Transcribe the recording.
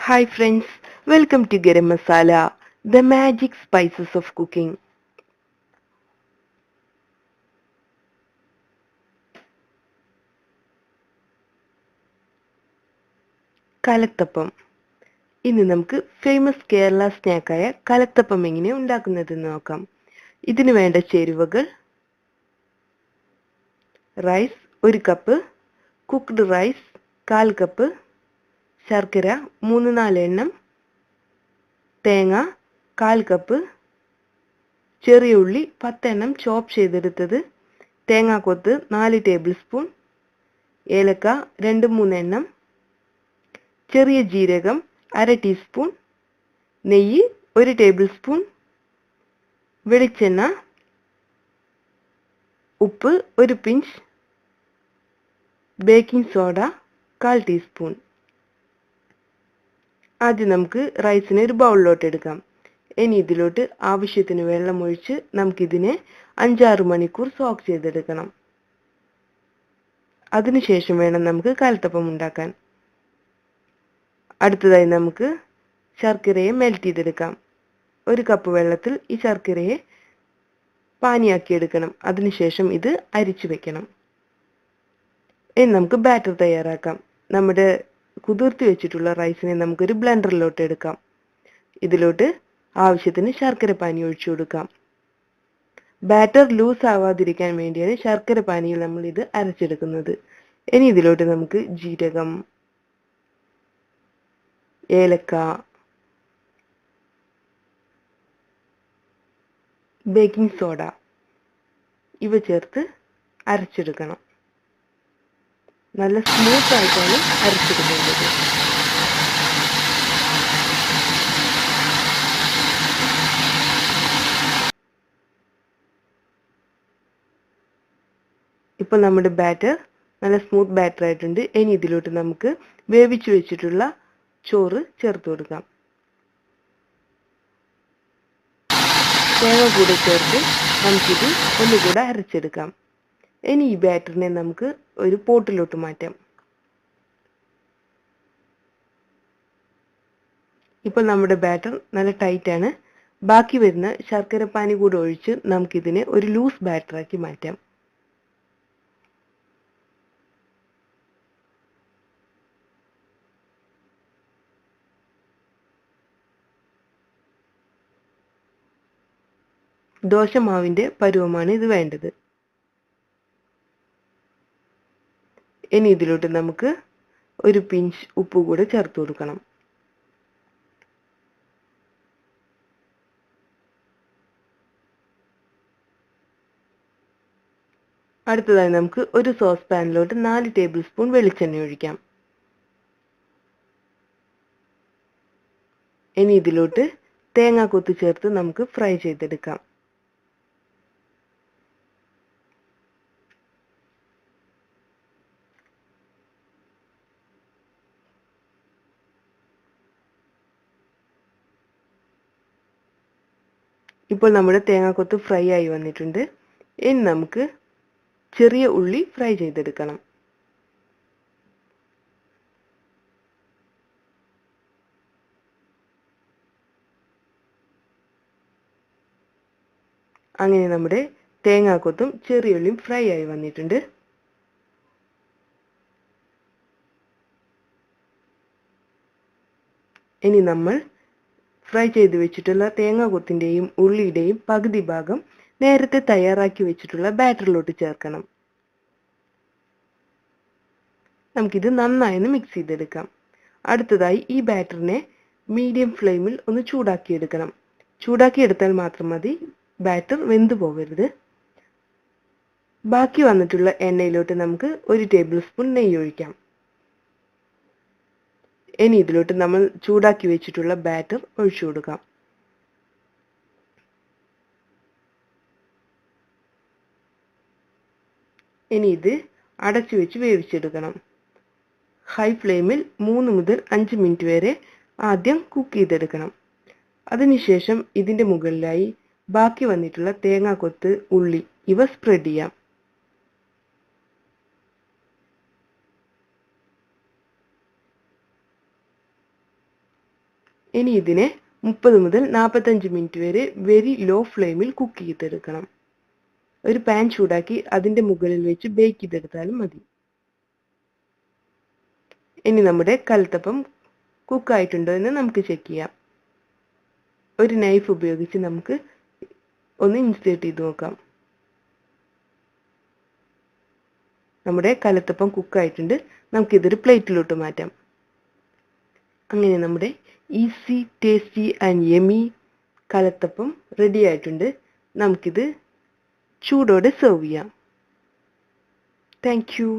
Hi friends, welcome to Garam Masala, the magic spices of cooking. Kalathappam. ഇന്ന് നമുക്ക് famous Kerala സ്നാക്കായ kalathappam എങ്ങനെ ഉണ്ടാക്കുന്നതെന്ന് നോക്കാം. ഇതിനു വേണ്ട ചേരുവകൾ: rice 1 cup, cooked rice 1/4 cup, ശർക്കര 3-4 എണ്ണം, തേങ്ങ 1/4 കപ്പ്, ചെറിയ ഉള്ളി 10 എണ്ണം ചോപ്പ് ചെയ്തെടുത്തത്, തേങ്ങാക്കൊത്ത് 4 ടേബിൾ സ്പൂൺ, ഏലക്ക 2-3 എണ്ണം, ചെറിയ ജീരകം 1/2 ടീസ്പൂൺ, നെയ്യ് 1 ടേബിൾ സ്പൂൺ, വെളിച്ചെണ്ണ, ഉപ്പ് 1 പിഞ്ച്, ബേക്കിംഗ് സോഡ 1/4 ടീസ്പൂൺ. ആദ്യം നമുക്ക് റൈസിനെ ഒരു ബൗളിലോട്ട് എടുക്കാം. ഇനി ഇതിലോട്ട് ആവശ്യത്തിന് വെള്ളം ഒഴിച്ച് നമുക്കിതിനെ 5-6 മണിക്കൂർ സോക്ക് ചെയ്തെടുക്കണം. അതിനുശേഷം വേണം നമുക്ക് കലത്തപ്പം ഉണ്ടാക്കാൻ. അടുത്തതായി നമുക്ക് ശർക്കരയെ മെൽറ്റ് ചെയ്തെടുക്കാം. 1 കപ്പ് വെള്ളത്തിൽ ഈ ശർക്കരയെ പാനിയാക്കി എടുക്കണം. അതിനുശേഷം ഇത് അരിച്ചു വെക്കണം. ഇനി നമുക്ക് ബാറ്റർ തയ്യാറാക്കാം. നമ്മുടെ കുതിർത്തി വെച്ചിട്ടുള്ള റൈസിനെ നമുക്കൊരു ബ്ലെൻഡറിലോട്ട് എടുക്കാം. ഇതിലോട്ട് ആവശ്യത്തിന് ശർക്കര പാനി ഒഴിച്ചു കൊടുക്കാം. ബാറ്റർ ലൂസ് ആവാതിരിക്കാൻ വേണ്ടിയാണ് ശർക്കര പാനിയിൽ നമ്മൾ ഇത് അരച്ചെടുക്കുന്നത്. ഇനി ഇതിലോട്ട് നമുക്ക് ജീരകം, ഏലക്ക, ബേക്കിംഗ് സോഡ ഇവ ചേർത്ത് അരച്ചെടുക്കണം. നല്ല സ്മൂത്ത് ആയിട്ടാണ് അരച്ചെടുക്കേണ്ടത്. ഇപ്പോൾ നമ്മുടെ ബാറ്റർ നല്ല സ്മൂത്ത് ബാറ്റർ ആയിട്ടുണ്ട്. ഇനി ഇതിലോട്ട് നമുക്ക് വേവിച്ചു വെച്ചിട്ടുള്ള ചോറ് ചേർത്ത് കൊടുക്കാം. തേങ്ങ കൂടെ ചേർത്ത് നമുക്കിത് ഒന്നുകൂടെ അരച്ചെടുക്കാം. ഇനി ഈ ബാറ്ററിനെ നമുക്ക് ഒരു പോട്ടിലോട്ട് മാറ്റാം. ഇപ്പോൾ നമ്മുടെ ബാറ്റർ നല്ല ടൈറ്റ് ആണ്. ബാക്കി വരുന്ന ശർക്കര പാനി കൂടെ ഒഴിച്ച് നമുക്കിതിനെ ഒരു ലൂസ് ബാറ്ററാക്കി മാറ്റാം. ദോശമാവിന്റെ പരുവമാണ് ഇത് വേണ്ടത്. ഇനി ഇതിലോട്ട് നമുക്ക് 1 പിഞ്ച് ഉപ്പ് കൂടെ ചേർത്ത് കൊടുക്കണം. അടുത്തതായി നമുക്ക് ഒരു സോസ് പാനിലോട്ട് 4 ടേബിൾ സ്പൂൺ വെളിച്ചെണ്ണ ഒഴിക്കാം. ഇനി ഇതിലോട്ട് തേങ്ങാക്കൊത്ത് ചേർത്ത് നമുക്ക് ഫ്രൈ ചെയ്തെടുക്കാം. ഇപ്പോൾ നമ്മുടെ തേങ്ങാക്കൊത്ത് ഫ്രൈ ആയി വന്നിട്ടുണ്ട്. ഇനി നമുക്ക് ചെറിയ ഉള്ളി ഫ്രൈ ചെയ്തെടുക്കണം. അങ്ങനെ നമ്മുടെ തേങ്ങാക്കൊത്തും ചെറിയ ഉള്ളിയും ഫ്രൈ ആയി വന്നിട്ടുണ്ട്. ഇനി നമ്മൾ ഫ്രൈ ചെയ്ത് വെച്ചിട്ടുള്ള തേങ്ങാക്കൊത്തിന്റെയും ഉള്ളിയുടെയും പകുതി ഭാഗം നേരത്തെ തയ്യാറാക്കി വെച്ചിട്ടുള്ള ബാറ്ററിലോട്ട് ചേർക്കണം. നമുക്കിത് നന്നായി മിക്സ് ചെയ്തെടുക്കാം. അടുത്തതായി ഈ ബാറ്ററിനെ മീഡിയം ഫ്ലെയിമിൽ ഒന്ന് ചൂടാക്കിയെടുക്കണം. ചൂടാക്കിയെടുത്താൽ മാത്രം മതി, ബാറ്റർ വെന്തു പോകരുത്. ബാക്കി വന്നിട്ടുള്ള എണ്ണയിലോട്ട് നമുക്ക് 1 ടേബിൾ സ്പൂൺ നെയ്യ് ഒഴിക്കാം. ഇനി ഇതിലോട്ട് നമ്മൾ ചൂടാക്കി വെച്ചിട്ടുള്ള ബാറ്റർ ഒഴിച്ചു കൊടുക്കാം. ഇനി ഇത് അടച്ചു വെച്ച് വേവിച്ചെടുക്കണം. ഹൈ ഫ്ലെയിമിൽ 3 മുതൽ 5 മിനിറ്റ് വരെ ആദ്യം കുക്ക് ചെയ്തെടുക്കണം. അതിനുശേഷം ഇതിന്റെ മുകളിലായി ബാക്കി വന്നിട്ടുള്ള തേങ്ങാക്കൊത്ത്, ഉള്ളി ഇവ സ്പ്രെഡ് ചെയ്യാം. ഇനി ഇതിനെ 30 മുതൽ 45 മിനിറ്റ് വരെ വെരി ലോ ഫ്ലെയിമിൽ കുക്ക് ചെയ്തെടുക്കണം. ഒരു പാൻ ചൂടാക്കി അതിന്റെ മുകളിൽ വെച്ച് ബേക്ക് ചെയ്തെടുത്താലും മതി. ഇനി നമ്മുടെ കലത്തപ്പം കുക്കായിട്ടുണ്ടോ എന്ന് നമുക്ക് ചെക്ക് ചെയ്യാം. ഒരു നൈഫ് ഉപയോഗിച്ച് നമുക്ക് ഒന്ന് ഇൻസേർട്ട് ചെയ്ത് നോക്കാം. നമ്മുടെ കലത്തപ്പം കുക്കായിട്ടുണ്ട്. നമുക്കിതൊരു പ്ലേറ്റിലോട്ട് മാറ്റാം. അങ്ങനെ നമ്മുടെ easy, tasty and yummy kalathappam ready ആയിട്ടുണ്ട്. നമുക്കിത് ചൂടോടെ സെർവ് ചെയ്യാം. Thank you.